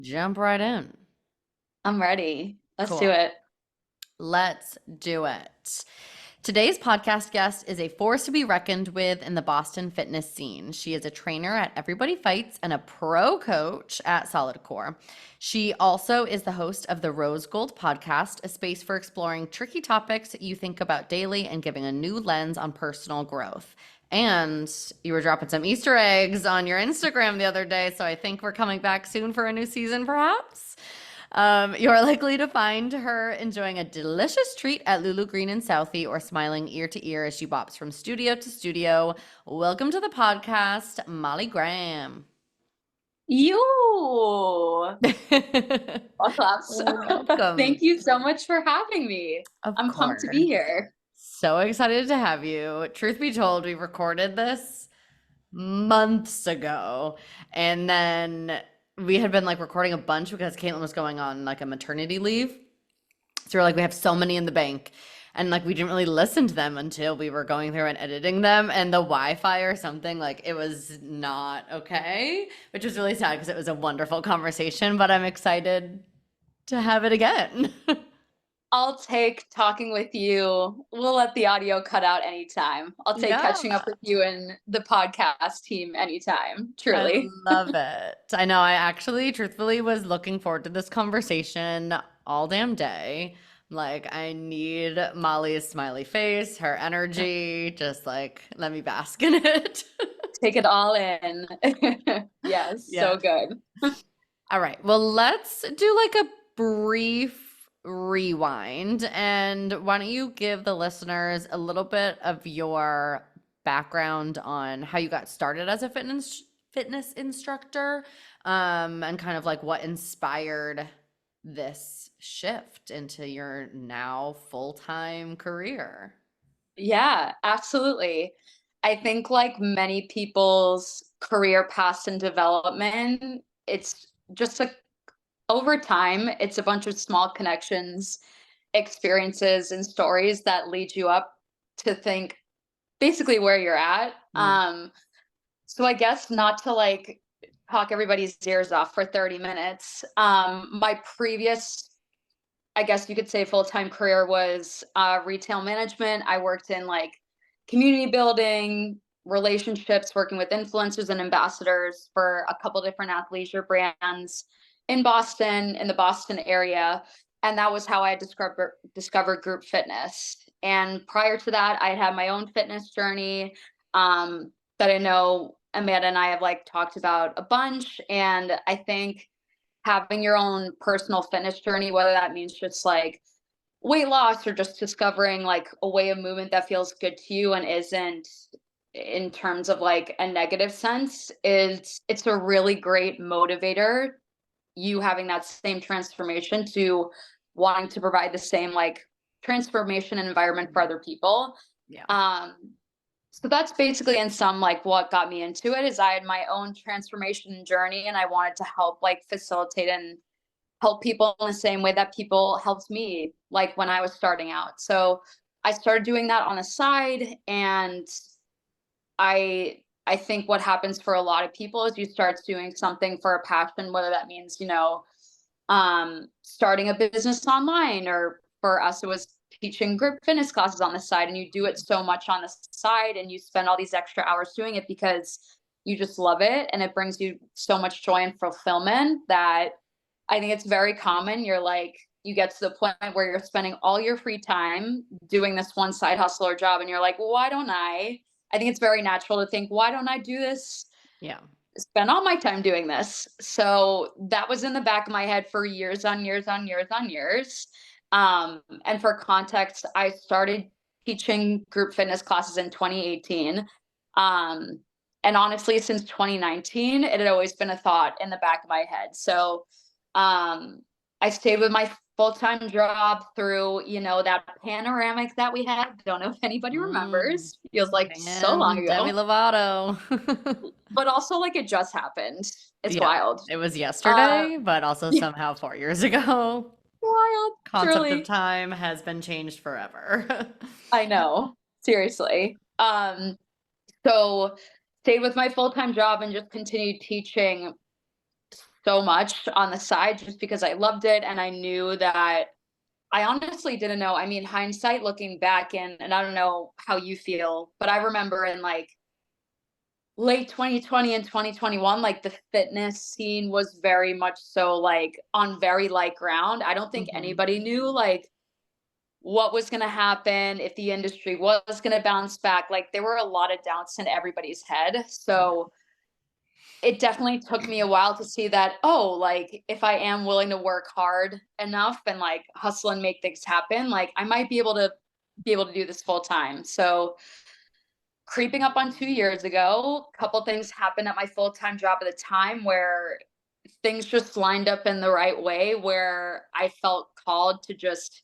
Jump right in. I'm ready. Let's do Cool. it. Let's do it. Today's podcast guest is a force to be reckoned with in the Boston fitness scene. She is a trainer at Everybody Fights and a pro coach at Solid Core. She also is the host of the Rose Gold podcast, a space for exploring tricky topics you think about daily and giving a new lens on personal growth. And you were dropping some Easter eggs on your Instagram the other day, so I think we're coming back soon for a new season, perhaps. You're likely to find her enjoying a delicious treat at Lulu Green in Southie or smiling ear to ear as she bops from studio to studio. Welcome to the podcast, Molly Graham. You. Claps. Thank Welcome. you so much for having me. Of I'm pumped to be course. here. So excited to have you. Truth be told, we recorded this months ago, and then we had been like recording a bunch because Caitlin was going on like a maternity leave. So we're like, we have so many in the bank. And like, we didn't really listen to them until we were going through and editing them. And the Wi-Fi or something, like, it was not okay, which was really sad because it was a wonderful conversation. But I'm excited to have it again. I'll take talking with you. We'll let the audio cut out anytime. I'll take Yeah, catching up with you and the podcast team anytime. I Truly. love it. I know I actually, truthfully, was looking forward to this conversation all damn day. Like, I need Molly's smiley face, her energy, just like, let me bask in it. Take it all in. Yes, Yeah. so good. All right. Well, let's do like a brief rewind. And why don't you give the listeners a little bit of your background on how you got started as a fitness instructor, and kind of like what inspired this shift into your now full-time career. Yeah, absolutely. I think like many people's career paths and development, it's just like over time, it's a bunch of small connections, experiences, and stories that lead you up to think basically where you're at. Mm. So I guess not to like talk everybody's ears off for 30 minutes. My previous, I guess you could say, full-time career was retail management. I worked in like community building, relationships, working with influencers and ambassadors for a couple different athleisure brands in Boston, in the Boston area. And that was how I discovered group fitness. And prior to that, I had my own fitness journey, that I know Amanda and I have like talked about a bunch. And I think having your own personal fitness journey, whether that means just like weight loss or just discovering like a way of movement that feels good to you and isn't in terms of like a negative sense, is it's a really great motivator, you having that same transformation to wanting to provide the same like transformation and environment for other people. Yeah. um so that's basically in some like what got me into it, is I had my own transformation journey and I wanted to help like facilitate and help people in the same way that people helped me like when I was starting out. So I started doing that on the side, and I think what happens for a lot of people is you start doing something for a passion, whether that means, starting a business online, or for us, it was teaching group fitness classes on the side. And you do it so much on the side and you spend all these extra hours doing it because you just love it. And it brings you so much joy and fulfillment that I think it's very common. You're like, you get to the point where you're spending all your free time doing this one side hustle or job. And you're like, well, why don't I think it's very natural to think, why don't I do this? Yeah. Spend all my time doing this. So that was in the back of my head for years on years on years on years. And for context, I started teaching group fitness classes in 2018. Um, and honestly, since 2019, it had always been a thought in the back of my head. So I stayed with my full-time job through, that panoramic that we had. Don't know if anybody Mm. remembers. Feels like so long And Demi ago, Lovato. but also like it just happened. It's Yeah, wild. it was Uh, yesterday, but also yeah, somehow 4 years ago. wild, Concept of truly. time has been changed forever. I know, seriously. So stayed with my full-time job and just continued teaching so much on the side just because I loved it. And I knew that I honestly didn't know. I mean, hindsight looking back, and I don't know how you feel, but I remember in like late 2020 and 2021, like the fitness scene was very much so like on very light ground. I don't think Mhm. anybody knew like what was going to happen, if the industry was going to bounce back. Like there were a lot of doubts in everybody's head. So it definitely took me a while to see that, oh, like if I am willing to work hard enough and like hustle and make things happen, like I might be able to do this full time. So creeping up on 2 years ago, a couple things happened at my full-time job at the time where things just lined up in the right way where I felt called to just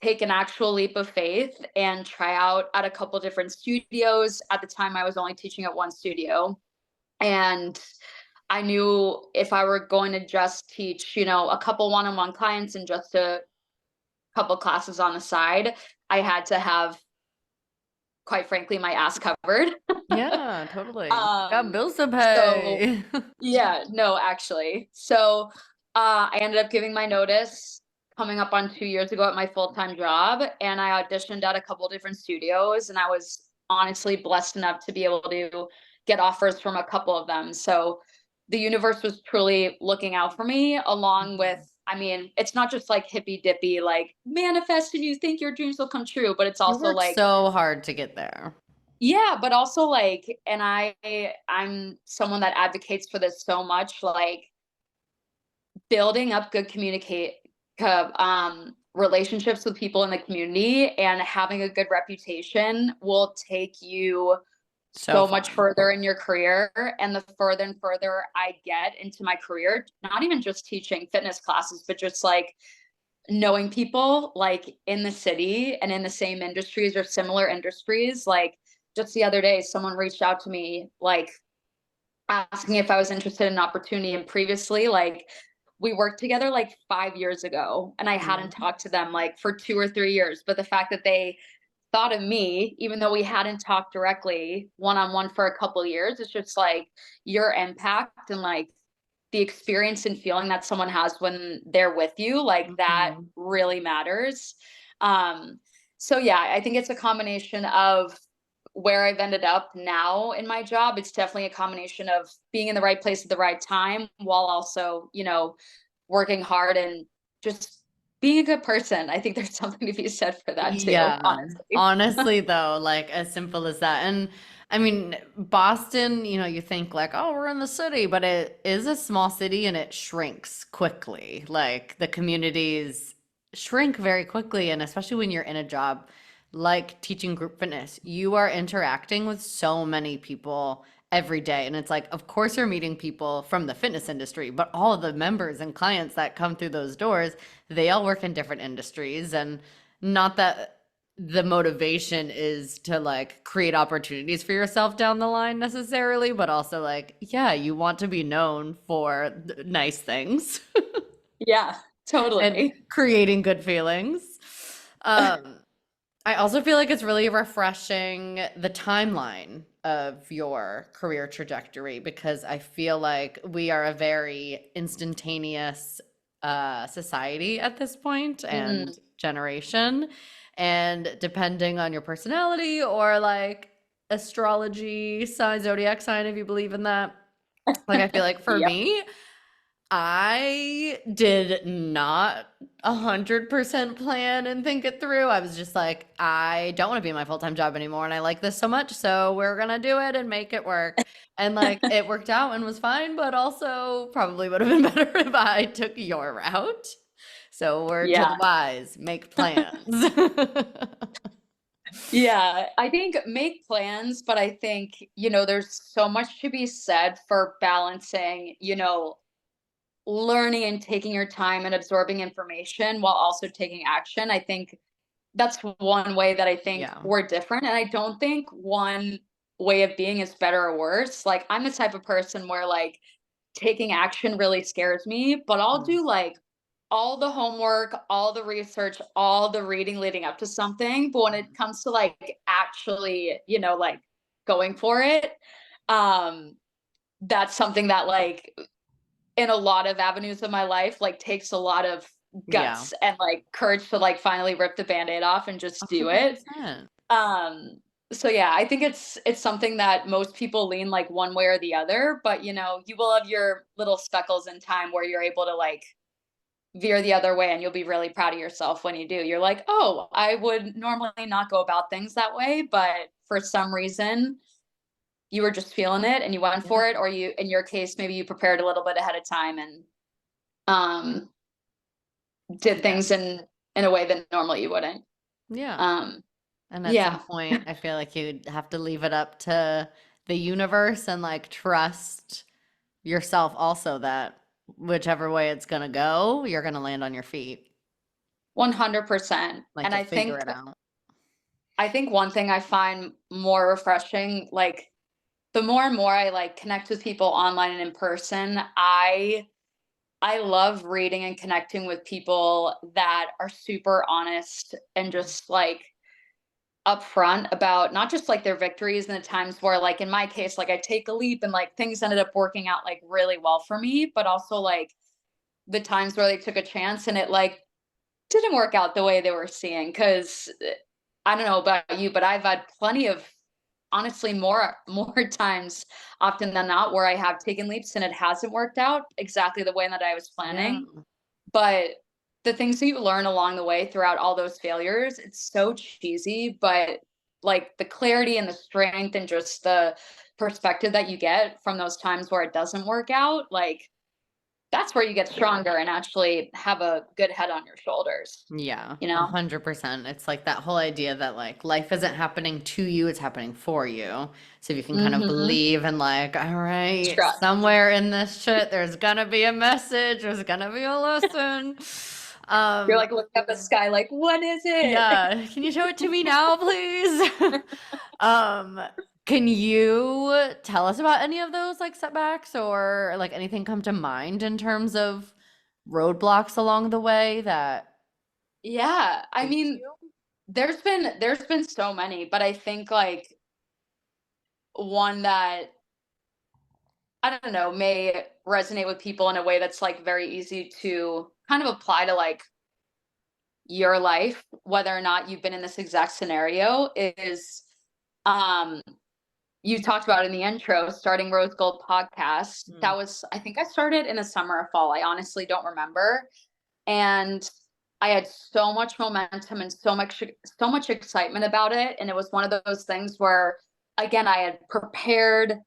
take an actual leap of faith and try out at a couple different studios. At the time, I was only teaching at one studio. And I knew if I were going to just teach, a couple one-on-one clients and just a couple classes on the side, I had to have, quite frankly, my ass covered. Yeah, totally. Got um, bills to so pay. yeah, no, actually. So I ended up giving my notice coming up on 2 years ago at my full-time job, and I auditioned at a couple different studios, and I was honestly blessed enough to be able to get offers from a couple of them. So the universe was truly looking out for me, along with, Mhm. I mean, it's not just like hippy dippy, like manifest and you think your dreams will come true, but it's You also worked like, so hard to get there. yeah, but also like, and I'm someone that advocates for this so much, like building up good relationships with people in the community and having a good reputation will take you So so much fun. further in your career. And the further and further I get into my career, not even just teaching fitness classes, but just like knowing people like in the city and in the same industries or similar industries. Like just the other day, someone reached out to me, like asking if I was interested in an opportunity. And previously, like we worked together like 5 years ago, and I hadn't Mhm. talked to them like for 2 or 3 years. But the fact that they thought of me, even though we hadn't talked directly one on one for a couple of years, it's just like your impact and like the experience and feeling that someone has when they're with you, like that Mhm. really matters. Um, so yeah, I think it's a combination of where I've ended up now in my job. It's definitely a combination of being in the right place at the right time while also, working hard and just being a good person. I think there's something to be said for that too, Yeah. honestly. Honestly, though, like as simple as that. And I mean, Boston, you think like, oh, we're in the city, but it is a small city and it shrinks quickly. Like the communities shrink very quickly. And especially when you're in a job like teaching group fitness, you are interacting with so many people every day. And it's like, of course, you're meeting people from the fitness industry, but all of the members and clients that come through those doors, they all work in different industries. And not that the motivation is to like create opportunities for yourself down the line necessarily, but also like, yeah, you want to be known for nice things Yeah, and totally. creating good feelings. Um, I also feel like it's really refreshing the timeline of your career trajectory because I feel like we are a very instantaneous society at this point Mm, and generation. And depending on your personality or like astrology sign, zodiac sign, if you believe in that, like I feel like for yep. me, I did not 100% plan and think it through. I was just like, I don't want to be in my full-time job anymore and I like this so much, so we're gonna do it and make it work. And like it worked out and was fine, but also probably would have been better if I took your route. So word to Yeah. the wise, make plans. Yeah, I think make plans, but I think, there's so much to be said for balancing, learning and taking your time and absorbing information while also taking action. I think that's one way that I think Yeah. we're different. And I don't think one way of being is better or worse. Like, I'm the type of person where, like, taking action really scares me, but I'll Mm. do like all the homework, all the research, all the reading leading up to something. But when it comes to like actually, like going for it, um, that's something that like in a lot of avenues of my life, like, takes a lot of Yeah. guts and, like, courage to, like, finally rip the Band-Aid off and just do it. 100%. Um, so yeah, I think it's something that most people lean, like, one way or the other, but, you know, you will have your little speckles in time where you're able to, like, veer the other way, and you'll be really proud of yourself when you do. You're like, "Oh, I would normally not go about things that way, but for some reason, you were just feeling it and you went Yeah. for it," or you in your case, maybe you prepared a little bit ahead of time and, um, did Yeah. things in a way that normally you wouldn't. Yeah. Um, And at some yeah. point, I feel like you'd have to leave it up to the universe and like trust yourself also that whichever way it's gonna go, you're gonna land on your feet. 100%. Like And you'll figure it out. I think one thing I find more refreshing, like, the more and more I, like, connect with people online and in person, I love reading and connecting with people that are super honest and just, like, upfront about not just, like, their victories and the times where, like, in my case, like, I take a leap and, like, things ended up working out, like, really well for me, but also, like, the times where they took a chance and it, like, didn't work out the way they were seeing. Because I don't know about you, but I've had plenty of, honestly, more times often than not where I have taken leaps and it hasn't worked out exactly the way that I was Yeah. planning. But the things that you learn along the way throughout all those failures, it's so cheesy, but, like, the clarity and the strength and just the perspective that you get from those times where it doesn't work out, like, that's where you get stronger and actually have a good head on your shoulders, Yeah, you know? 100%. It's like that whole idea that like life isn't happening to you, it's happening for you. So if you can kind of Mhm. believe and like, all right, Trust. somewhere in this shit, there's gonna be a message, there's gonna be a lesson. You're, Um, like, looking at the sky like, "What is it?" yeah, can you show it to me now, please? Um, can you tell us about any of those like setbacks or like anything come to mind in terms of roadblocks along the way that Yeah, I shaped mean, you? there's been so many, but I think, like, one that, I don't know, may resonate with people in a way that's, like, very easy to kind of apply to, like, your life, whether or not you've been in this exact scenario is, um, you talked about in the intro, starting Rose Gold Podcast. Mm. That was, I think I started in the summer or fall. I honestly don't remember. And I had so much momentum and so much excitement about it. And it was one of those things where, again, I had prepared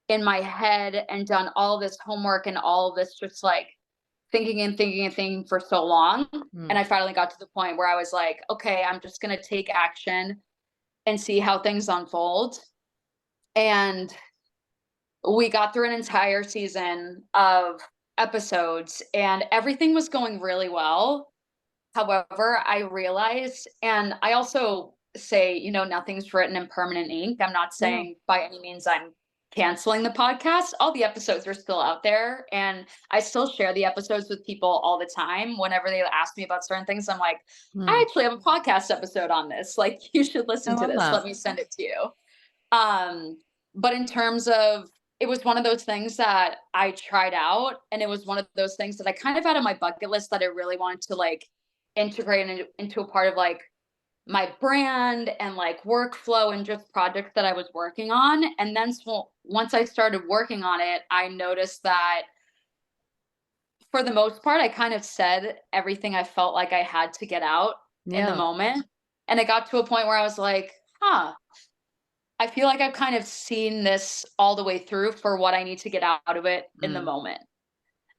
in my head and done all this homework and all of this just, like, thinking and thinking and thinking for so long. And Mm. I finally got to the point where I was like, okay, I'm just gonna take action and see how things unfold. And we got through an entire season of episodes and everything was going really well. However, I realized, and I also say, you know, nothing's written in permanent ink. I'm not Yeah. saying by any means I'm canceling the podcast. All the episodes are still out there. And I still share the episodes with people all the time. Whenever they ask me about certain things, I'm like, I Mm. actually have a podcast episode on this. Like, you should I listen to love this. Let that. me send it to you. But in terms of, it was one of those things that I tried out, and it was one of those things that I kind of had on my bucket list that I really wanted to, like, integrate into a part of, like, my brand and, like, workflow and just projects that I was working on. And then once I started working on it, I noticed that for the most part, I kind of said everything I felt like I had to get out in the Yeah. moment. And it got to a point where I was like, huh, I feel like I've kind of seen this all the way through for what I need to get out of it in the Mm. moment.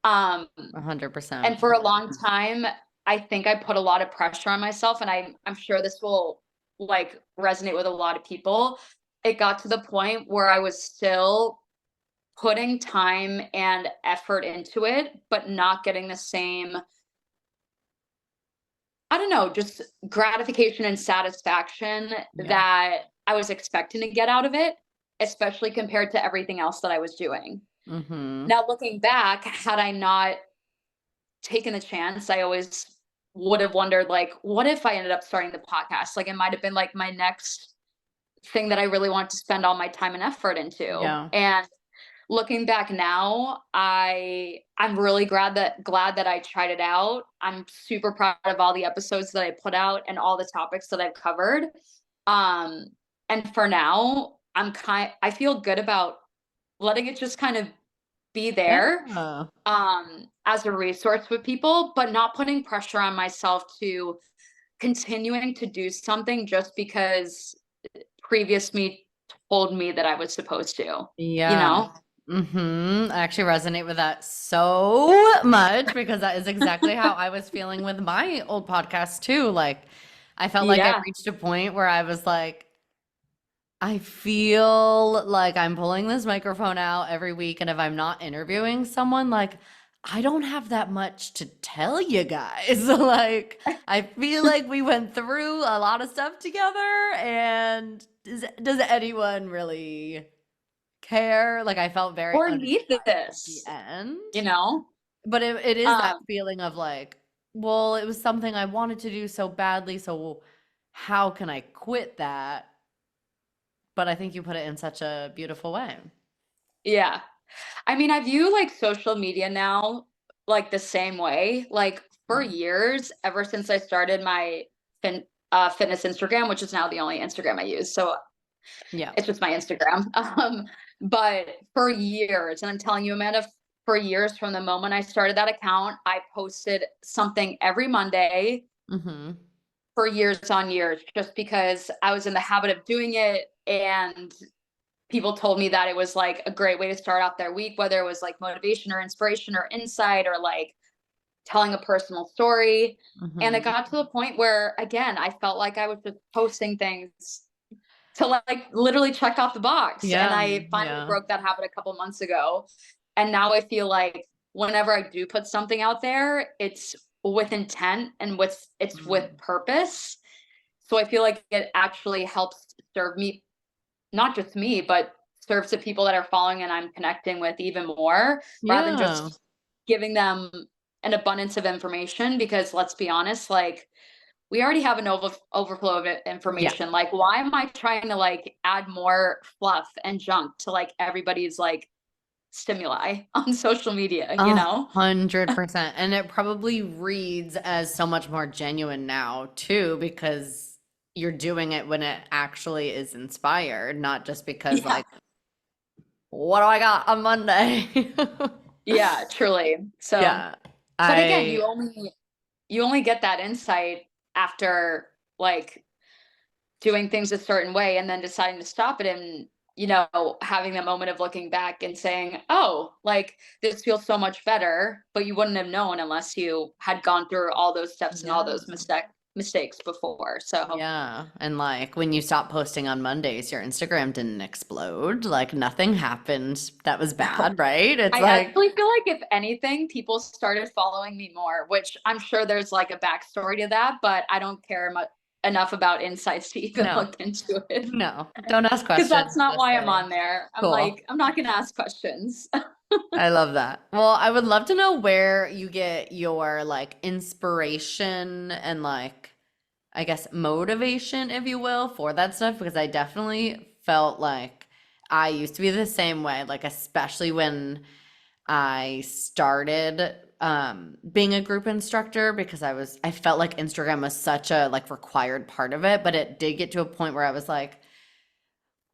Um, 100%. and for a long time, I think I put a lot of pressure on myself, and I'm sure this will, like, resonate with a lot of people. It got to the point where I was still putting time and effort into it, but not getting the same, I don't know, just gratification and satisfaction Yeah. that I was expecting to get out of it, especially compared to everything else that I was doing. Mhm. Now, looking back, had I not taken the chance, I always would have wondered, like, what if I ended up starting the podcast? Like, it might have been, like, my next thing that I really want to spend all my time and effort into. Yeah. And looking back now, I'm really glad that I tried it out. I'm super proud of all the episodes that I put out and all the topics that I've covered. Um, and for now, I feel good about letting it just kind of be there, Yeah. as a resource with people, but not putting pressure on myself to continuing to do something just because previous me told me that I was supposed to, you Yeah. know? I actually resonate with that so much because that is exactly how I was feeling with my old podcast too. Like, I felt like I Yeah. reached a point where I was like, I feel like I'm pulling this microphone out every week, and if I'm not interviewing someone, like, I don't have that much to tell you guys. Like, I feel like we went through a lot of stuff together, and does anyone really care? Like, I felt very Or need uninspired at the this, end. you know? But it is that Um, feeling of like, well, it was something I wanted to do so badly, so how can I quit that? But I think you put it in such a beautiful way. yeah. I mean, I view like social media now like the same way. Like for Mm. years, ever since I started my fitness Instagram, which is now the only Instagram I use. So Yeah. it's just my Instagram. But for years, and I'm telling you, Amanda, for years from the moment I started that account, I posted something every Monday Mhm. for years on years, just because I was in the habit of doing it. And people told me that it was like a great way to start off their week, whether it was like motivation or inspiration or insight or like telling a personal story. And it Mhm. got to the point where, again, I felt like I was just posting things to like literally check off the box. And Yeah, I finally yeah. broke that habit a couple months ago. And now I feel like whenever I do put something out there, it's with intent and it's with Mm. purpose. So I feel like it actually helps serve me, not just me, but serves the people that are following and I'm connecting with even more, rather than Yeah. just giving them an abundance of information. Because let's be honest, like we already have an overflow of Yeah. information. Like, why am I trying to like add more fluff and junk to like everybody's like stimuli on social media, you A know? 100%. And it probably reads as so much more genuine now too, because you're doing it when it actually is inspired, not just because Yeah. like, what do I got on Monday? Yeah, truly. So, Yeah. but again, I you only get that insight after like doing things a certain way and then deciding to stop it and having that moment of looking back and saying, oh, like this feels so much better, but you wouldn't have known unless you had gone through all those steps and all yeah. those mistakes before. So Yeah. And like when you stopped posting on Mondays, your Instagram didn't explode. Like nothing happened that was no, bad, right? It's I like, actually feel like if anything, people started following me more, which I'm sure there's like a backstory to that, but I don't care much enough about insights to even no, look into it. no, don't ask Because questions. that's not Just why I'm say, on there. I'm cool. like, I'm not gonna ask questions. I love that. Well, I would love to know where you get your like inspiration and like, I guess, motivation, if you will, for that stuff, because I definitely felt like I used to be the same way, like, especially when I started being a group instructor because I felt like Instagram was such a like required part of it, but it did get to a point where I was like,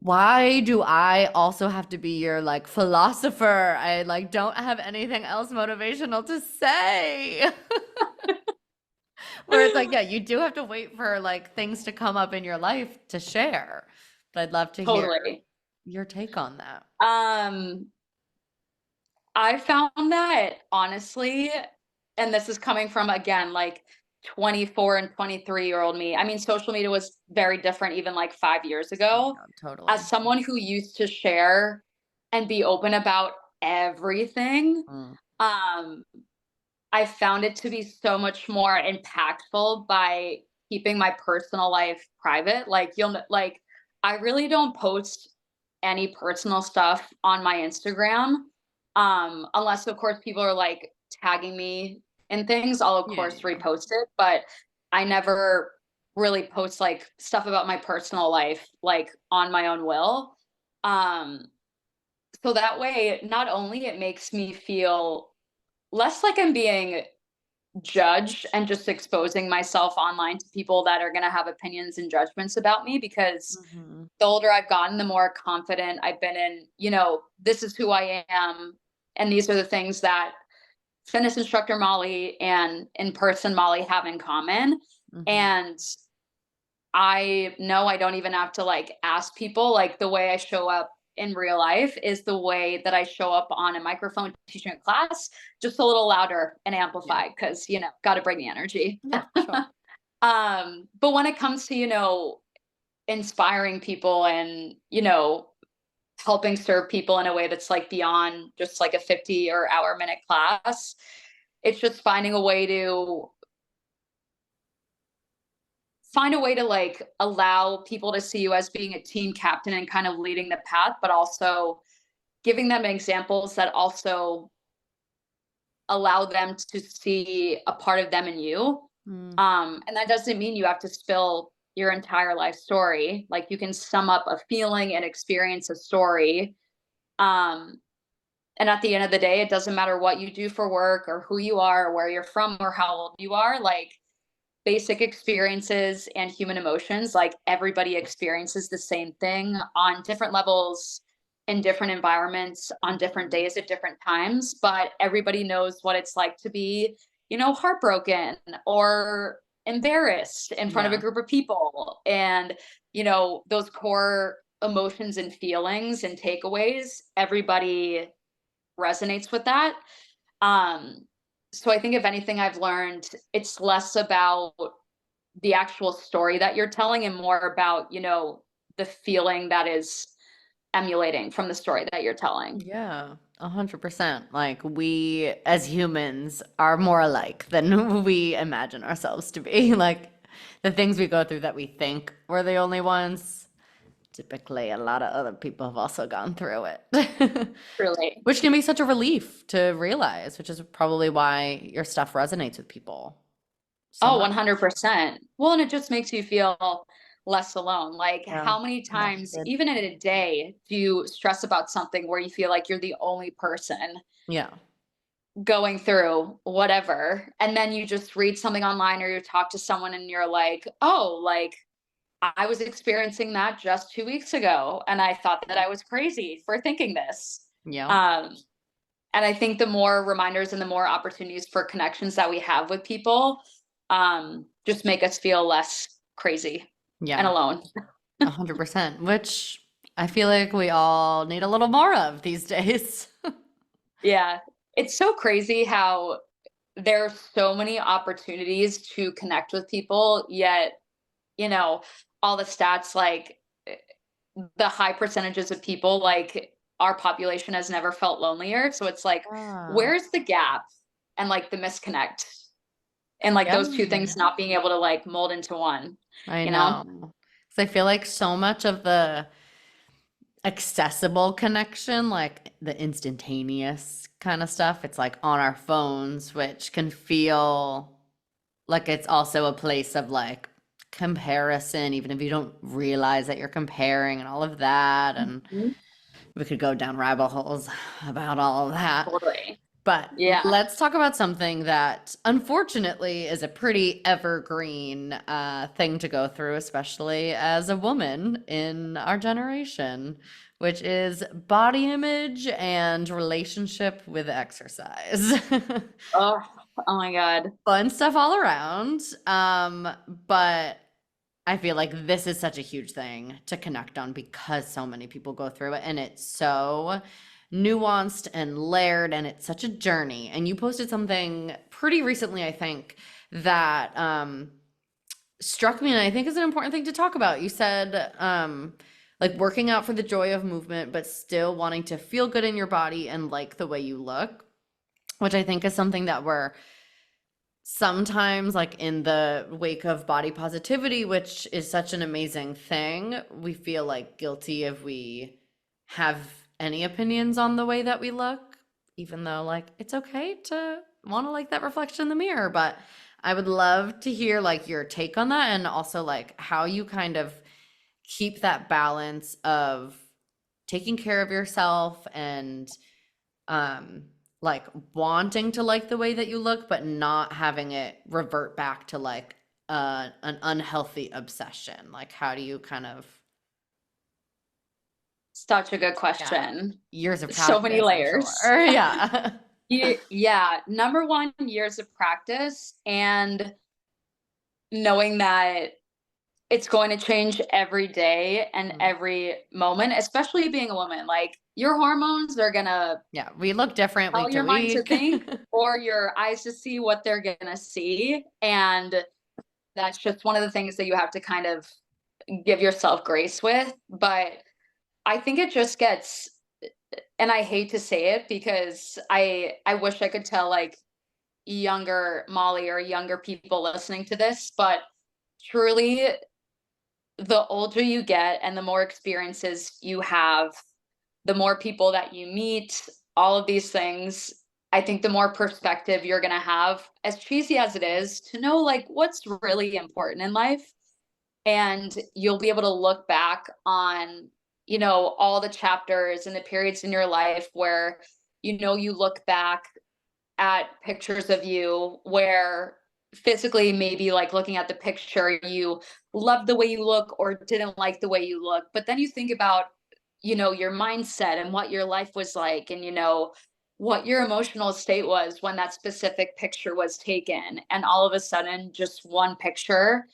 why do I also have to be your like philosopher? I like don't have anything else motivational to say. Where it's like, yeah, you do have to wait for like things to come up in your life to share. But I'd love to hear Totally. your take on that. Um, I found that honestly, and this is coming from again, like 24 and 23-year-old me. I mean, social media was very different even like 5 years Oh my ago. God, totally. As someone who used to share and be open about everything, Mm, um, I found it to be so much more impactful by keeping my personal life private. Like like I really don't post any personal stuff on my Instagram. Unless of course people are like tagging me in things, I'll of yeah, course yeah. repost it, but I never really post like stuff about my personal life like on my own will. Um So that way, not only it makes me feel less like I'm being judged and just exposing myself online to people that are going to have opinions and judgments about me, because Mhm. the older I've gotten, the more confident I've been in, this is who I am. And these are the things that fitness instructor Molly and in person Molly have in common. Mhm. And I know I don't even have to like ask people, like the way I show up in real life is the way that I show up on a microphone teaching a class, just a little louder and Yeah. amplified because, got to bring the energy. Yeah, for sure. But when it comes to, inspiring people and, helping serve people in a way that's like beyond just like a 50 or hour minute class, it's just find a way to like allow people to see you as being a team captain and kind of leading the path, but also giving them examples that also allow them to see a part of them in you. Mm. And that doesn't mean you have to spill your entire life story. Like you can sum up a feeling and experience a story. Um, and at the end of the day, it doesn't matter what you do for work or who you are or where you're from or how old you are. Like basic experiences and human emotions, like everybody experiences the same thing on different levels, in different environments, on different Mhm. days at different times, but everybody knows what it's like to be, heartbroken or embarrassed in front of a Yeah. group of people. And, those core emotions and feelings and takeaways, everybody resonates with that. Um, so I think if anything I've learned, it's less about the actual story that you're telling and more about, the feeling that is emulating from the story that you're telling. Yeah, 100%. Like we as humans are more alike than we imagine ourselves to be. Like the things we go through that we think we're the only ones, typically a lot of other people have also gone through it. Truly. Which can be such a relief to realize, which is probably why your stuff resonates with people so Oh, much. 100%. Well, and it just makes you feel less alone. Like, Yeah. how many times, Connected. even in a day, do you stress about something where you feel like you're the only person Yeah. going through whatever? And then you just read something online or you talk to someone and you're like, oh, like, I was experiencing that just 2 weeks ago. And I thought that I was crazy for thinking this. Yeah. Um, and I think the more reminders and the more opportunities for connections that we have with people, just make us feel less crazy and Yeah. alone. 100%, which I feel like we all need a little more of these days. Yeah. It's so crazy how there are so many opportunities to connect with people, yet, you know, all the stats like the high percentages of people, like our population has never felt lonelier. So it's like, Ah, where's the gap and like the misconnect and like yeah, those two things not being able to like mold into one, I you know? know. 'Cause I feel like so much of the accessible connection, like the instantaneous kind of stuff, it's like on our phones, which can feel like it's also a place of like comparison, even if you don't realize that you're comparing and all of that. And Mhm. we could go down rabbit holes about all of that. Totally. But Yeah. let's talk about something that unfortunately is a pretty evergreen thing to go through, especially as a woman in our generation, which is body image and relationship with exercise. Oh, oh my God. Fun stuff all around. But I feel like this is such a huge thing to connect on because so many people go through it and it's so nuanced and layered and it's such a journey. And you posted something pretty recently, I think, that struck me and I think is an important thing to talk about. You said like working out for the joy of movement, but still wanting to feel good in your body and like the way you look, which I think is something that we're sometimes like in the wake of body positivity, which is such an amazing thing, we feel like guilty if we have any opinions on the way that we look, even though like it's okay to want to like that reflection in the mirror. But I would love to hear like your take on that and also like how you kind of keep that balance of taking care of yourself and um like wanting to like the way that you look, but not having it revert back to like an unhealthy obsession? Like, how do you kind of, Such a good yeah, question. years of So many practice, I'm sure. layers. Yeah. Yeah, number 1, years of practice and knowing that it's going to change every day and Mhm. every moment, especially being a woman. Like, your hormones are gonna Yeah, we look different tell week to your mind to week. think or your eyes to see what they're gonna see, and that's just one of the things that you have to kind of give yourself grace with. But I think it just gets, and I hate to say it because I wish I could tell, like, younger Molly or younger people listening to this, but truly, the older you get and the more experiences you have, the more people that you meet, all of these things, I think the more perspective you're going to have, as cheesy as it is, to know like what's really important in life. And you'll be able to look back on, all the chapters and the periods in your life where, you look back at pictures of you where physically maybe like looking at the picture you love the way you look or didn't like the way you look, but then you think about your mindset and what your life was like, and what your emotional state was when that specific picture was taken, and all of a sudden just one picture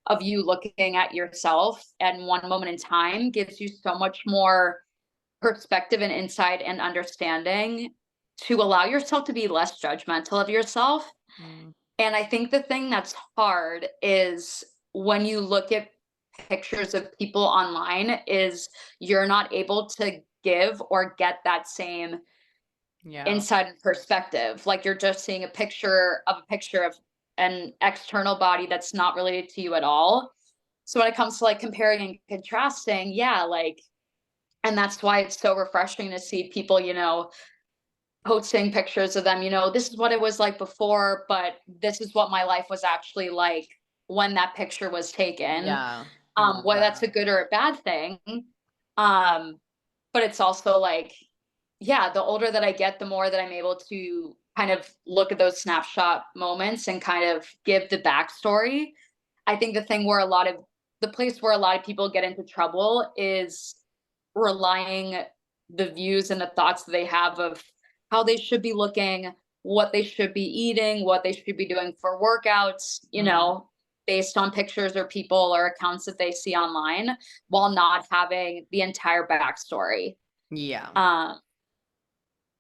of you looking at yourself and one moment in time gives you so much more perspective and insight and understanding to allow yourself to be less judgmental of yourself. Mm, And I think the thing that's hard is when you look at pictures of people online is you're not able to give or get that same yeah. insight and perspective. Like, you're just seeing a picture of an external body that's not related to you at all. So when it comes to like comparing and contrasting, yeah, like, and that's why it's so refreshing to see people, posting pictures of them, this is what it was like before, but this is what my life was actually like when that picture was taken. Yeah. I love Whether that's that. a good or a bad thing. Um, but it's also like, yeah, the older that I get, the more that I'm able to kind of look at those snapshot moments and kind of give the backstory. I think the place where a lot of people get into trouble is relying the views and the thoughts that they have of how they should be looking, what they should be eating, what they should be doing for workouts, Mm, based on pictures or people or accounts that they see online, while not having the entire backstory. yeah. Um,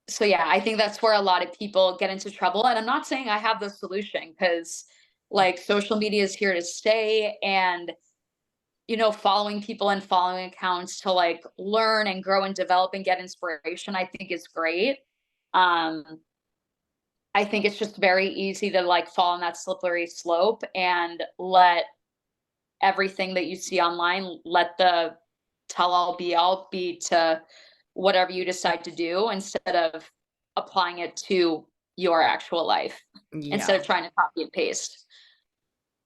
so yeah, I think that's where a lot of people get into trouble. And I'm not saying I have the solution because like social media is here to stay, and following people and following accounts to like learn and grow and develop and get inspiration, I think is great. Um, I think it's just very easy to like fall on that slippery slope and let everything that you see online, let the tell all be all be to whatever you decide to do instead of applying it to your actual life, instead Yeah. of trying to copy and paste.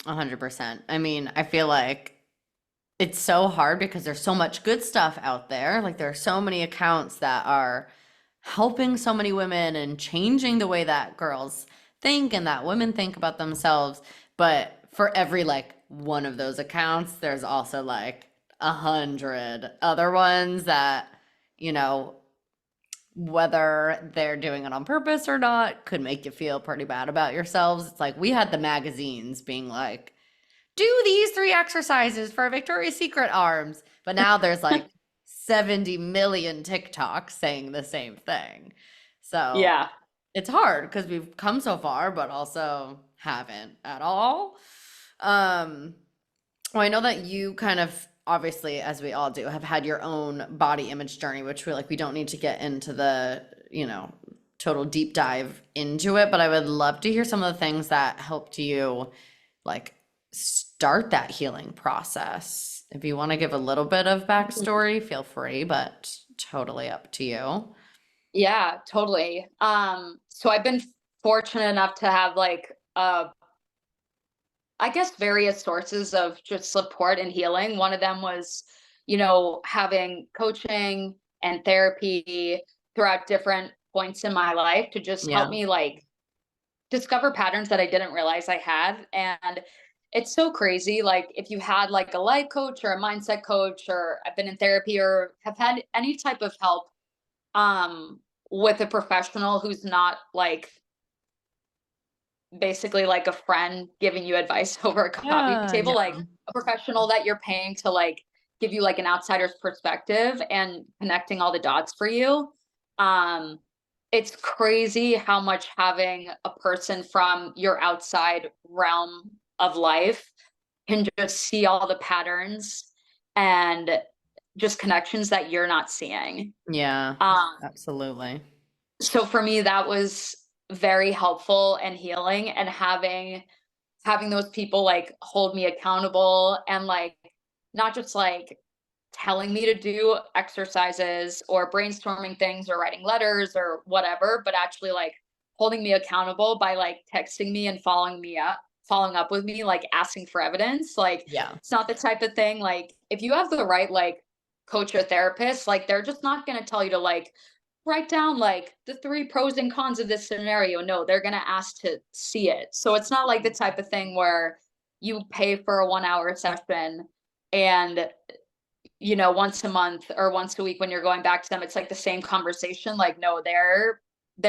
100%. I mean, I feel like it's so hard because there's so much good stuff out there. Like, there are so many accounts that are helping so many women and changing the way that girls think and that women think about themselves. But for every like one of those accounts, there's also like 100 other ones that, you know, whether they're doing it on purpose or not, could make you feel pretty bad about yourselves. It's like we had the magazines being like, do these 3 exercises for Victoria's Secret arms. But now there's like 70 million TikToks saying the same thing. So Yeah. it's hard because we've come so far, but also haven't at all. Um, well, I know that you kind of obviously, as we all do, have had your own body image journey, which we don't need to get into the, total deep dive into it, but I would love to hear some of the things that helped you like start that healing process. If you want to give a little bit of backstory, feel free, but totally up to you. Yeah, totally. So I've been fortunate enough to have like I guess various sources of just support and healing. One of them was, having coaching and therapy throughout different points in my life to just help Yeah. me like discover patterns that I didn't realize I had. And it's so crazy. Like if you had like a life coach or a mindset coach, or I've been in therapy or have had any type of help um with a professional who's not like basically like a friend giving you advice over a coffee Yeah. table, Yeah. like a professional that you're paying to like give you like an outsider's perspective and connecting all the dots for you. Um, it's crazy how much having a person from your outside realm of life can just see all the patterns and just connections that you're not seeing. Yeah. Um, Absolutely. so for me, that was very helpful and healing, and having those people like hold me accountable and like not just like telling me to do exercises or brainstorming things or writing letters or whatever, but actually like holding me accountable by like texting me and following up with me, like asking for evidence. Like Yeah. it's not the type of thing like if you have the right like coach or therapist, like they're just not going to tell you to like write down like the three pros and cons of this scenario. No, they're going to ask to see it. So it's not like the type of thing where you pay for a 1 hour session and once a month or once a week when you're going back to them, it's like the same conversation. Like, no, they're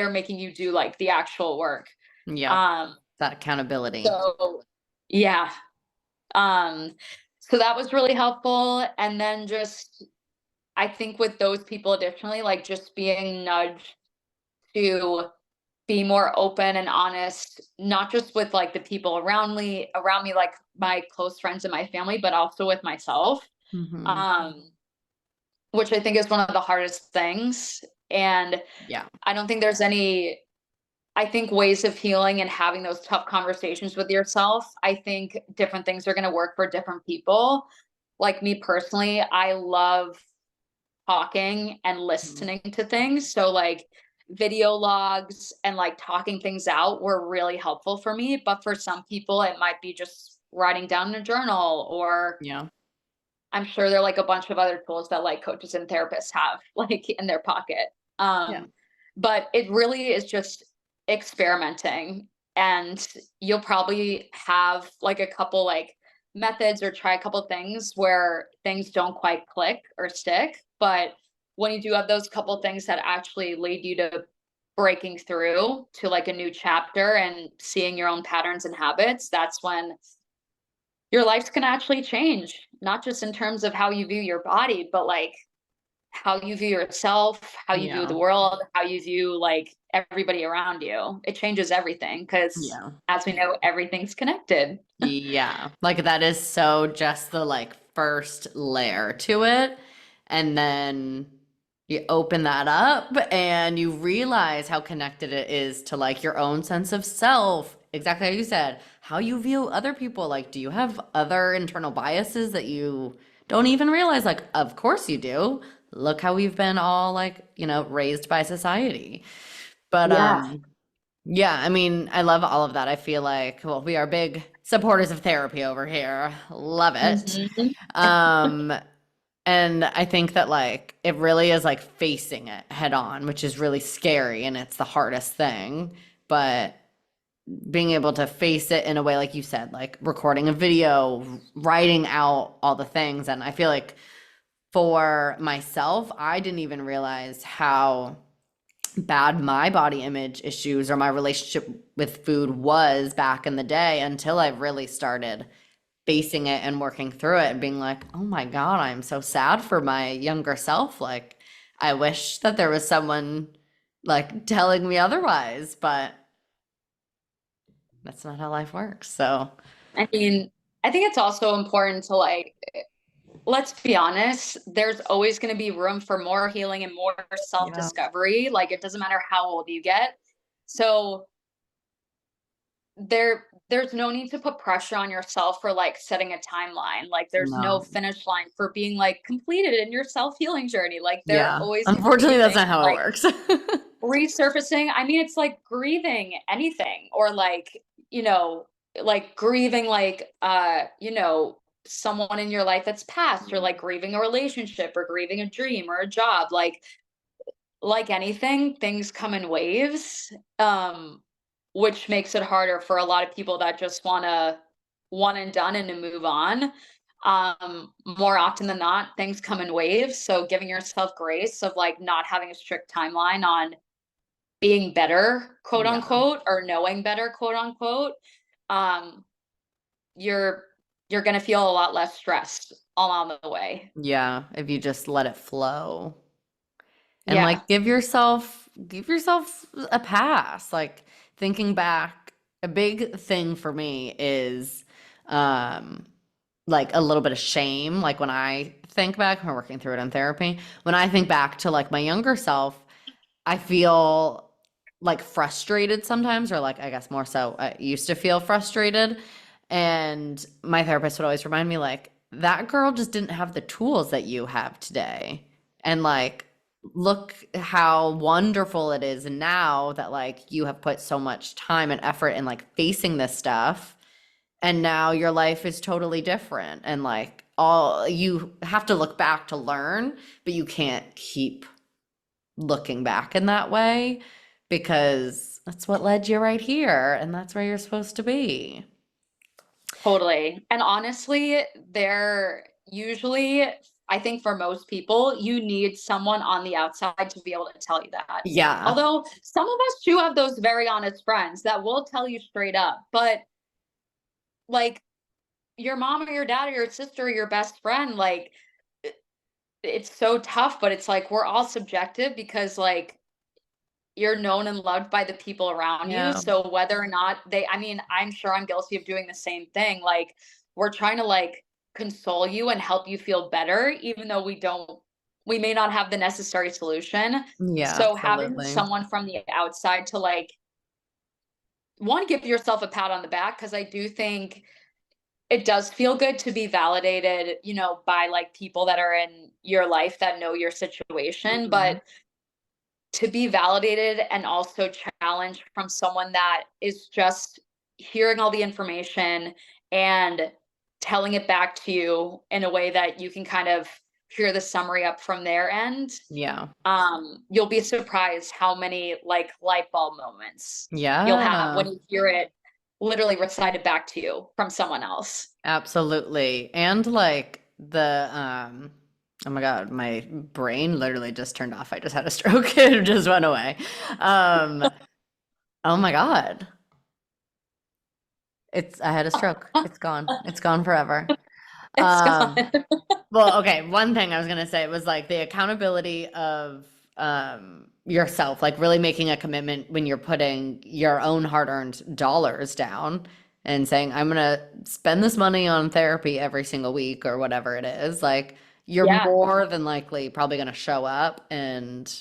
making you do like the actual work. Yep. Um, That accountability. so yeah. Um, so that was really helpful. And then just I think with those people additionally, like just being nudged to be more open and honest, not just with like the people around me, like my close friends and my family, but also with myself. Hmm. Um, which I think is one of the hardest things. And Yeah. I don't think there's any, I think ways of healing and having those tough conversations with yourself. I think different things are going to work for different people. Like me personally, I love talking and Mhm. listening to things. So like video logs and like talking things out were really helpful for me. But for some people, it might be just writing down in a journal, or Yeah. I'm sure there are like a bunch of other tools that like coaches and therapists have like in their pocket. Yeah. But it really is just experimenting, and you'll probably have like a couple like methods or try a couple things where things don't quite click or stick. But when you do have those couple things that actually lead you to breaking through to like a new chapter and seeing your own patterns and habits, that's when your life's gonna actually change, not just in terms of how you view your body, but like how you view yourself, how you view Yeah. the world, how you view like everybody around you. It changes everything because, Yeah. as we know, everything's connected. Yeah. Like that is so just the like first layer to it. And then you open that up and you realize how connected it is to like your own sense of self. Exactly how you said, how you view other people. Like, do you have other internal biases that you don't even realize? Like, of course you do. Look how we've been all like, raised by society. But Yeah. yeah, I mean, I love all of that. I feel like, well, we are big supporters of therapy over here. Love it. Mhm. Um, and I think that like it really is like facing it head on, which is really scary and it's the hardest thing. But being able to face it in a way, like you said, like recording a video, writing out all the things. And I feel like for myself, I didn't even realize how bad my body image issues or my relationship with food was back in the day until I really started facing it and working through it and being like, oh my God, I'm so sad for my younger self. Like, I wish that there was someone like telling me otherwise, but that's not how life works. So, I mean, I think it's also important to like, let's be honest, there's always going to be room for more healing and more self yeah, discovery. Like, it doesn't matter how old you get. So, there's no need to put pressure on yourself for like setting a timeline. Like there's no no, finish line for being like completed in your self-healing journey. Like there are yeah. always going to Unfortunately, be that's things not how it like works. resurfacing. I mean, it's like grieving anything, or like, you know, like grieving like someone in your life that's passed, or like grieving a relationship or grieving a dream or a job. Like anything, things come in waves, which makes it harder for a lot of people that just want to one and done and to move on. More often than not, things come in waves. So giving yourself grace of like not having a strict timeline on being better, quote Yeah. unquote, or knowing better, quote unquote, um, you're you're gonna feel a lot less stressed along the way. Yeah. If you just let it flow. And Yeah. like give yourself a pass. Like thinking back, a big thing for me is um like a little bit of shame. Like when I think back, we're working through it in therapy. When I think back to like my younger self, I feel like frustrated sometimes, or like I guess more so I used to feel frustrated. And my therapist would always remind me, like, that girl just didn't have the tools that you have today. And like, look how wonderful it is now that like you have put so much time and effort in like facing this stuff. And now your life is totally different. And like, all you have to look back to learn, but you can't keep looking back in that way because that's what led you right here and that's where you're supposed to be. Totally. And honestly, they're usually, I think for most people, you need someone on the outside to be able to tell you that. Yeah. Although some of us do have those very honest friends that will tell you straight up, but like your mom or your dad or your sister or your best friend, like it's so tough, but it's like we're all subjective because like you're known and loved by the people around you. Yeah. So whether or not I mean, I'm sure I'm guilty of doing the same thing. Like we're trying to like console you and help you feel better, even though we may not have the necessary solution. Yeah, So having absolutely. someone from the outside to like, one, give yourself a pat on the back, because I do think it does feel good to be validated, by like people that are in your life that know your situation. Mhm. But to be validated and also challenged from someone that is just hearing all the information and telling it back to you in a way that you can kind of hear the summary up from their end. Yeah. You'll be surprised how many like light bulb moments you'll have Yeah, when you hear it literally recited back to you from someone else. absolutely. And like oh my God, my brain literally just turned off. I just had a stroke. It just went away. Um, oh my God. I had a stroke. It's gone. It's gone forever. It's gone. Um, Well, okay, one thing I was gonna say was like the accountability of yourself, like really making a commitment when you're putting your own hard-earned dollars down and saying, I'm gonna spend this money on therapy every single week or whatever it is. Like you're Yeah. more than likely probably gonna show up and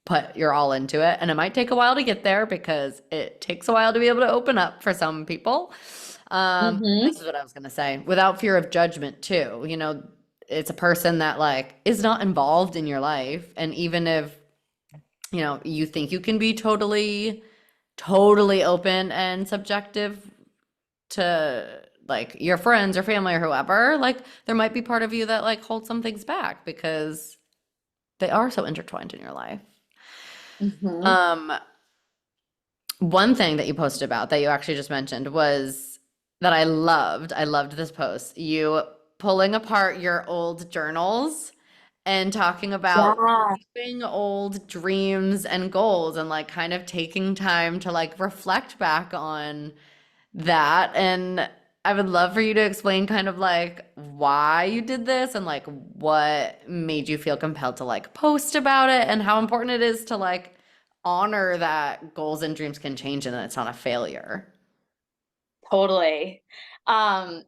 put your all into it. And it might take a while to get there because it takes a while to be able to open up for some people. This Hmm. is what I was gonna say. Without fear of judgment too. It's a person that like is not involved in your life. And even if, you think you can be totally, totally open and subjective to like your friends or family or whoever, like there might be part of you that like holds some things back because they are so intertwined in your life. Hmm. Um, One thing that you posted about that you actually just mentioned was that I loved. I loved this post. You pulling apart your old journals and talking about Yeah. keeping old dreams and goals and like kind of taking time to like reflect back on that. And I would love for you to explain kind of like why you did this and like what made you feel compelled to like post about it and how important it is to like honor that goals and dreams can change and that it's not a failure. Totally.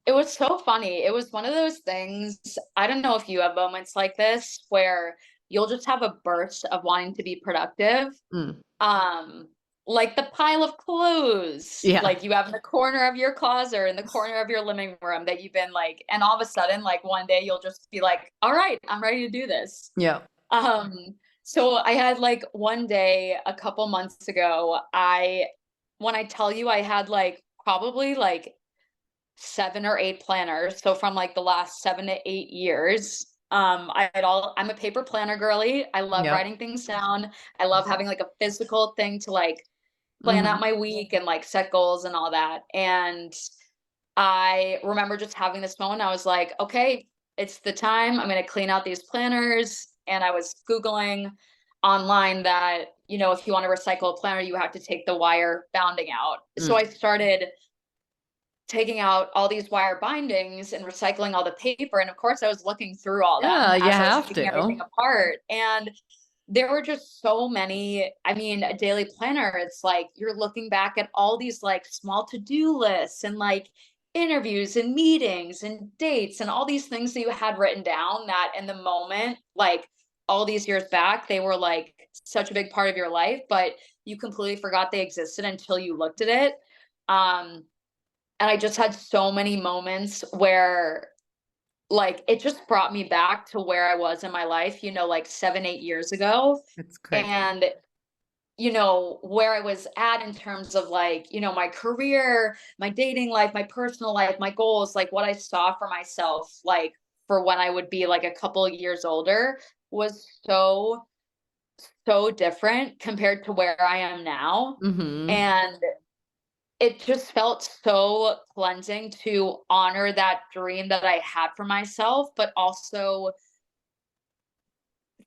It was so funny. It was one of those things, I don't know if you have moments like this where you'll just have a burst of wanting to be productive. Mm. Um, like the pile of clothes Yeah. like you have in the corner of your closet or in the corner of your living room that you've been like, and all of a sudden, like one day you'll just be like, all right, I'm ready to do this. Yeah. Um, so I had like one day a couple months ago, when I tell you I had like probably like 7 or 8 planners. So from like the last 7 to 8 years, I'm a paper planner girly. I love Yep. writing things down. I love having like a physical thing to like plan out Mm-hmm. my week and like set goals and all that. And I remember just having this moment. I was like, okay, it's the time. I'm going to clean out these planners. And I was Googling online that, if you want to recycle a planner, you have to take the wire bounding out. So I Mm. started taking out all these wire bindings and recycling all the paper. And of course, I was looking through all Yeah, them you as I was have taking to. everything apart. And there were just so many. I mean, a daily planner, it's like you're looking back at all these like small to-do lists and like interviews and meetings and dates and all these things that you had written down that in the moment, like all these years back, they were like such a big part of your life, but you completely forgot they existed until you looked at it. Um, and I just had so many moments where like it just brought me back to where I was in my life, like 7, 8 years ago. It's crazy. And where I was at in terms of like, my career, my dating life, my personal life, my goals, like what I saw for myself, like for when I would be like a couple of years older was so, so different compared to where I am now. Mm-hmm. And it just felt so cleansing to honor that dream that I had for myself, but also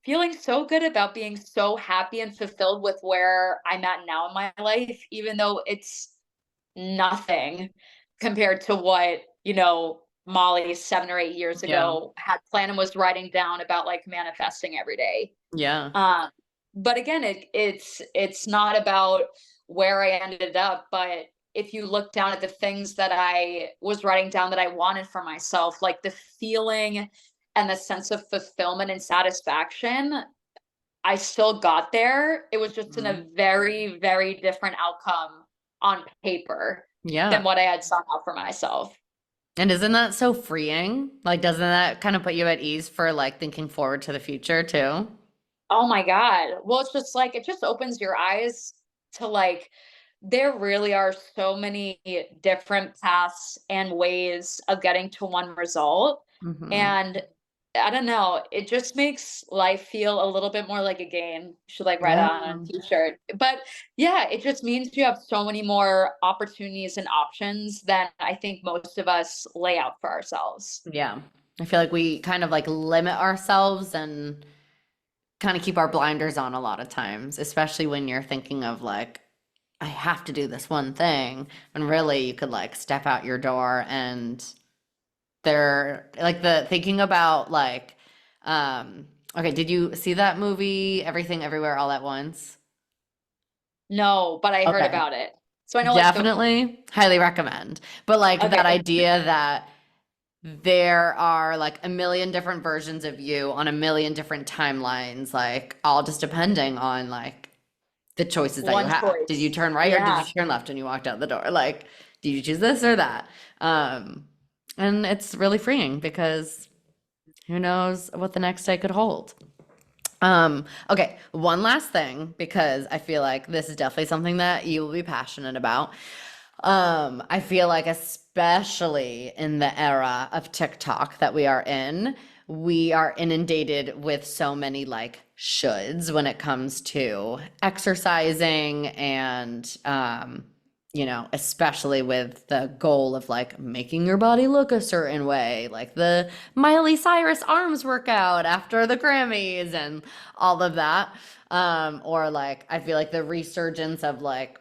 feeling so good about being so happy and fulfilled with where I'm at now in my life, even though it's nothing compared to what, Molly 7 or 8 years Yeah. ago had planned and was writing down about like manifesting every day. Yeah. Um, but again, it's not about where I ended up, but if you look down at the things that I was writing down that I wanted for myself, like the feeling and the sense of fulfillment and satisfaction, I still got there. It was just in Mhm. a very, very different outcome on paper than Yeah. what I had sought out for myself. And isn't that so freeing? Like, doesn't that kind of put you at ease for like thinking forward to the future too? Oh my God. Well, it's just like it just opens your eyes to like there really are so many different paths and ways of getting to one result. Hmm. And I don't know, it just makes life feel a little bit more like a game. You should like write Yeah. that on a t-shirt. But yeah, it just means you have so many more opportunities and options than I think most of us lay out for ourselves. Yeah. I feel like we kind of like limit ourselves and kind of keep our blinders on a lot of times, especially when you're thinking of like, I have to do this one thing. And really, you could like step out your door and they're like the thinking about like, okay, did you see that movie, Everything Everywhere All at Once? No, but I heard Okay. about it. So I know like the Definitely highly recommend. But like that okay. idea that there are like a million different versions of you on a million different timelines, like all just depending on like the choices that you One have. Did you choice. turn right or did you Yeah. turn left when you walked out the door? Like, did you choose this or that? Um, and it's really freeing because who knows what the next day could hold. Okay, one last thing because I feel like this is definitely something that you will be passionate about. I feel like especially in the era of TikTok that we are inundated with so many like shoulds when it comes to exercising and especially with the goal of like making your body look a certain way, like the Miley Cyrus arms workout after the Grammys and all of that. Or like I feel like the resurgence of like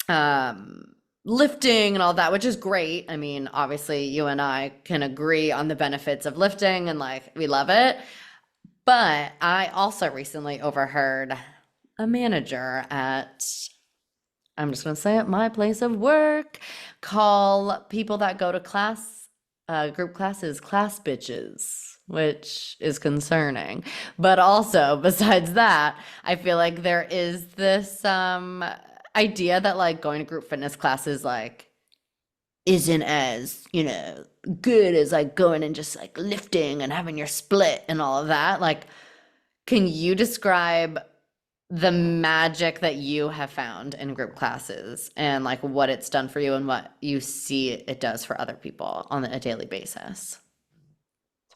um lifting and all that, which is great. I mean, obviously you and I can agree on the benefits of lifting and like we love it. But I also recently overheard a manager at, I'm just going to say it, my place of work, call people that go to group classes, class bitches, which is concerning. But also, besides that, I feel like there is this idea that like going to group fitness classes like isn't as, good as like going and just like lifting and having your split and all of that. Like, can you describe the magic that you have found in group classes and like what it's done for you and what you see it does for other people on a daily basis.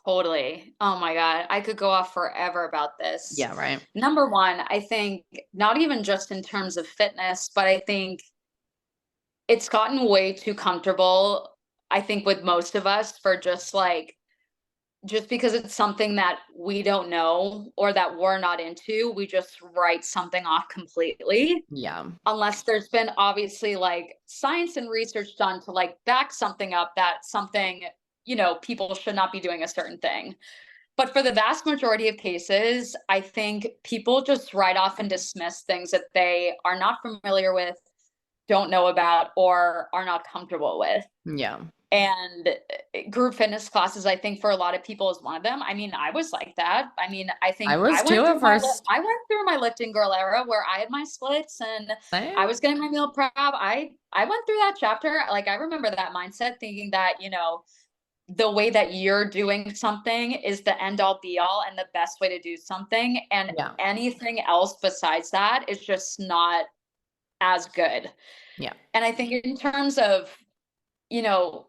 Totally. Oh my God. I could go off forever about this. Yeah, right. Number one, I think not even just in terms of fitness, but I think it's gotten way too comfortable, I think, with most of us for just like, just because it's something that we don't know or that we're not into, we just write something off completely. Yeah. Unless there's been obviously like science and research done to like back something up that something, people should not be doing a certain thing. But for the vast majority of cases, I think people just write off and dismiss things that they are not familiar with, don't know about, or are not comfortable with. Yeah. And group fitness classes, I think for a lot of people is one of them. I mean, I was like that. I mean, I I think was too at first. I went through my lifting girl era where I had my splits and I Same. was getting my meal prep. I went through that chapter. Like I remember that mindset thinking that, the way that you're doing something is the end all be all and the best way to do something. And Yeah. anything else besides that is just not as good. Yeah. And I think in terms of, you know,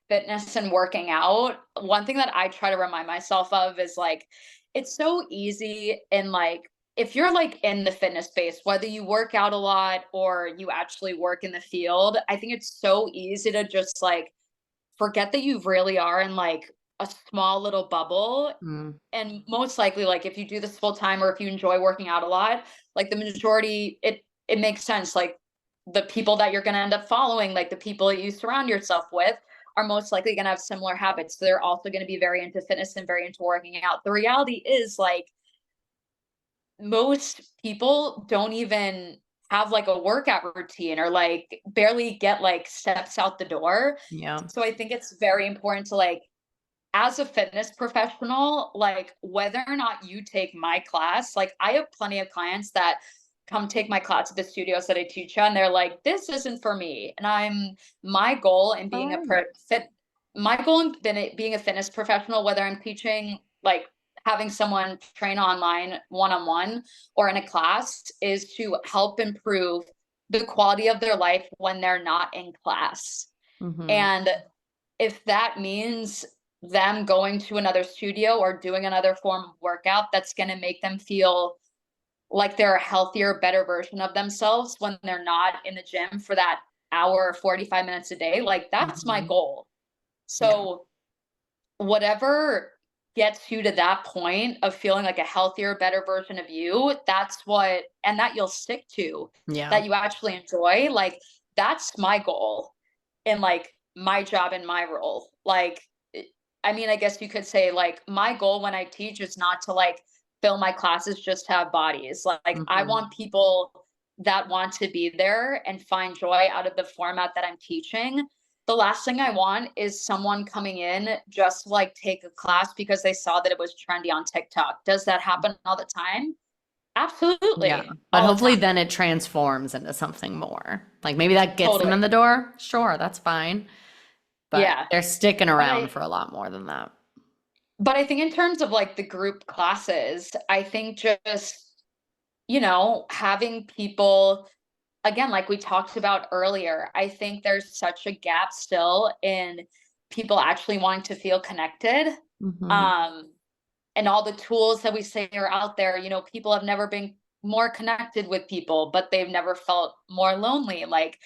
fitness and working out, one thing that I try to remind myself of is like, it's so easy and like, if you're like in the fitness space, whether you work out a lot or you actually work in the field, I think it's so easy to just like forget that you really are in like a small little bubble. Mm. And most likely, like if you do this full time or if you enjoy working out a lot, like the majority, it makes sense. Like the people that you're going to end up following, like the people that you surround yourself with, are most likely going to have similar habits. So they're also going to be very into fitness and very into working out. The reality is like most people don't even have like a workout routine or like barely get like steps out the door. Yeah. So I think it's very important to like, as a fitness professional, like whether or not you take my class, like I have plenty of clients that come take my class at the studios that I teach at, and they're like, this isn't for me. And my goal in All being right. my goal in being a fitness professional, whether I'm teaching, like having someone train online one-on-one or in a class, is to help improve the quality of their life when they're not in class. Mm-hmm. And if that means them going to another studio or doing another form of workout that's going to make them feel like they're a healthier, better version of themselves when they're not in the gym for that hour or 45 minutes a day, like that's my Mm-hmm. goal. Yeah. So, whatever gets you to that point of feeling like a healthier, better version of you, that's what, and that you'll stick to, Yeah. that you actually enjoy, like that's my goal in like my job and my role. Like, I mean, I guess you could say like my goal when I teach is not to like fill my classes just to have bodies. Like I Mm-hmm. want people that want to be there and find joy out of the format that I'm teaching. The last thing I want is someone coming in just to, like take a class because they saw that it was trendy on TikTok. Does that happen all the time? Yeah. Absolutely. But All the hopefully time. then it transforms into something more. Like maybe that gets them Totally. in the door. Sure, that's fine. But Yeah. they're sticking But around I for a lot more than that. but I think in terms of like the group classes, I think just, having people, again, like we talked about earlier, I think there's such a gap still in people actually wanting to feel connected. Mm-hmm. Um, and all the tools that we say are out there, people have never been more connected with people, but they've never felt more lonely. Like,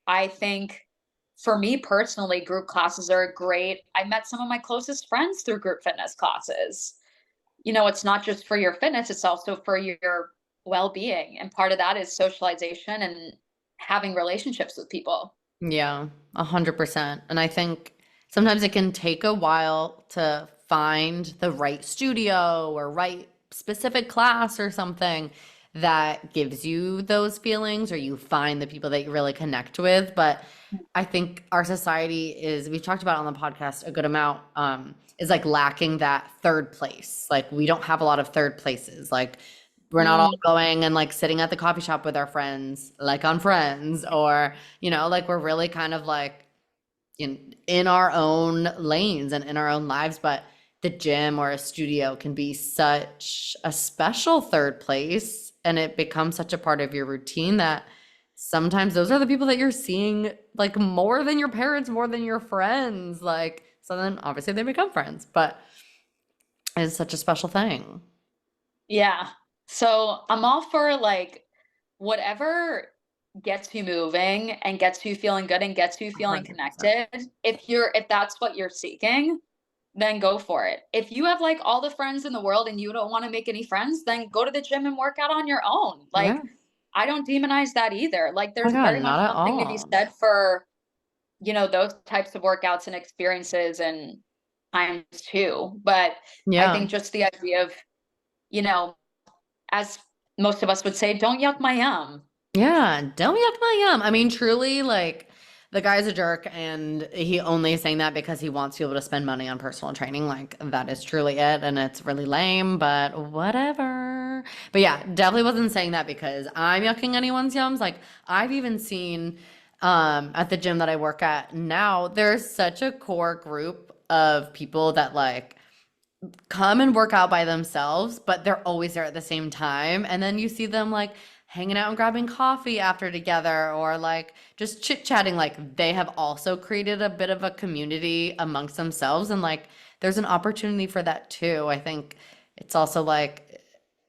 I think for me personally, group classes are great. I met some of my closest friends through group fitness classes. It's not just for your fitness, it's also for your well-being. And part of that is socialization and having relationships with people. Yeah, 100%. And I think sometimes it can take a while to find the right studio or right specific class or something that gives you those feelings or you find the people that you really connect with. But I think our society is, we've talked about on the podcast a good amount, is like lacking that third place. Like we don't have a lot of third places. Like we're not all Mm, going and like sitting at the coffee shop with our friends, like on Friends, or, like we're really kind of like in our own lanes and in our own lives. But the gym or a studio can be such a special third place and it becomes such a part of your routine that sometimes those are the people that you're seeing like more than your parents, more than your friends. Like, so then obviously they become friends, but it's such a special thing. Yeah. So I'm all for like whatever gets you moving and gets you feeling good and gets you feeling 100%. connected. If that's what you're seeking, then go for it. If you have like all the friends in the world and you don't want to make any friends, then go to the gym and work out on your own. Yeah. Like I don't demonize that either. Like Oh my there's God, very much not at something to be all. said for, those types of workouts and experiences and times too. But I Yeah. think just the idea of, you know, as most of us would say, don't yuck my yum. Yeah, don't yuck my yum. I mean, truly, like the guy's a jerk, and he only is saying that because he wants people to spend money on personal training. Like that is truly it, and it's really lame, but whatever. But yeah, definitely wasn't saying that because I'm yucking anyone's yums. Like I've even seen at the gym that I work at now, there's such a core group of people that like come and work out by themselves, but they're always there at the same time. And then you see them like hanging out and grabbing coffee after together or like just chit chatting. Like they have also created a bit of a community amongst themselves. And like there's an opportunity for that too. I think it's also like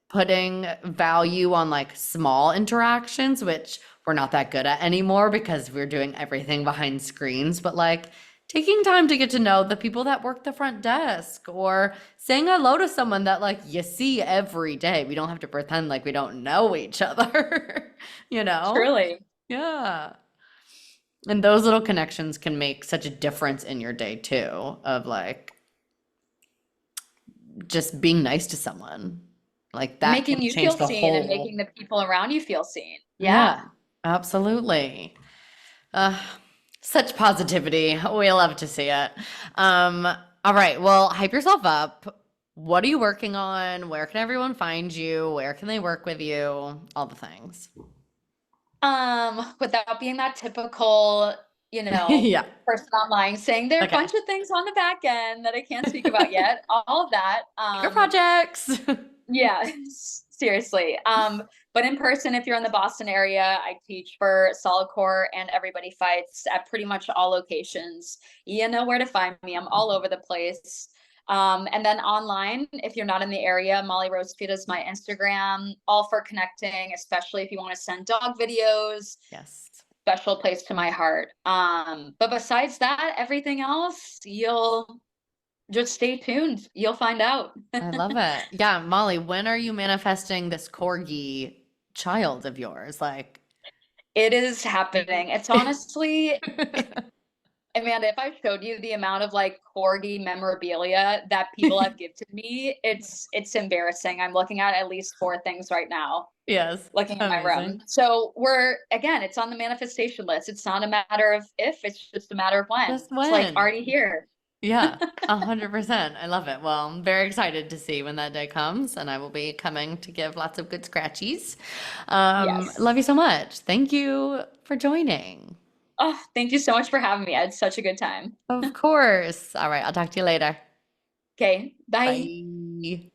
putting value on like small interactions, which we're not that good at anymore because we're doing everything behind screens, but like taking time to get to know the people that work the front desk or saying hello to someone that like you see every day. We don't have to pretend like we don't know each other, you know? Truly. Yeah. And those little connections can make such a difference in your day too, of like just being nice to someone. Like that Making can you change feel the seen and whole. making the people around you feel seen. Yeah, Yeah. absolutely. Uh, such positivity. We love to see it. Um, all right, well, hype yourself up. What are you working on? Where can everyone find you? Where can they work with you? All the things. Without being that typical, Yeah. person online saying there are a Okay. bunch of things on the back end that I can't speak about yet, all of that. Bigger projects. Yeah, seriously. But in person, if you're in the Boston area, I teach for Solid Core and Everybody Fights at pretty much all locations. You know where to find me. I'm all over the place. And then online, if you're not in the area, Molly Rosefeed is my Instagram, all for connecting, especially if you want to send dog videos, Yes. special place to my heart. But besides that, everything else, you'll just stay tuned. You'll find out. I love it. Yeah, Molly, when are you manifesting this corgi child of yours? Like, It is happening. It's honestly, Amanda, if I showed you the amount of like corgi memorabilia that people have gifted me, it's embarrassing. I'm looking at least four things right now, yes, looking in my room. amazing. So it's on the manifestation list. It's not a matter of if, it's just a matter of when. Just It's like when? already here. Yeah, 100%. I love it. Well, I'm very excited to see when that day comes, and I will be coming to give lots of good scratchies. Love Yes. you so much. Thank you for joining. Oh, thank you so much for having me. I had such a good time. Of course. All right, I'll talk to you later. Okay, bye. Bye.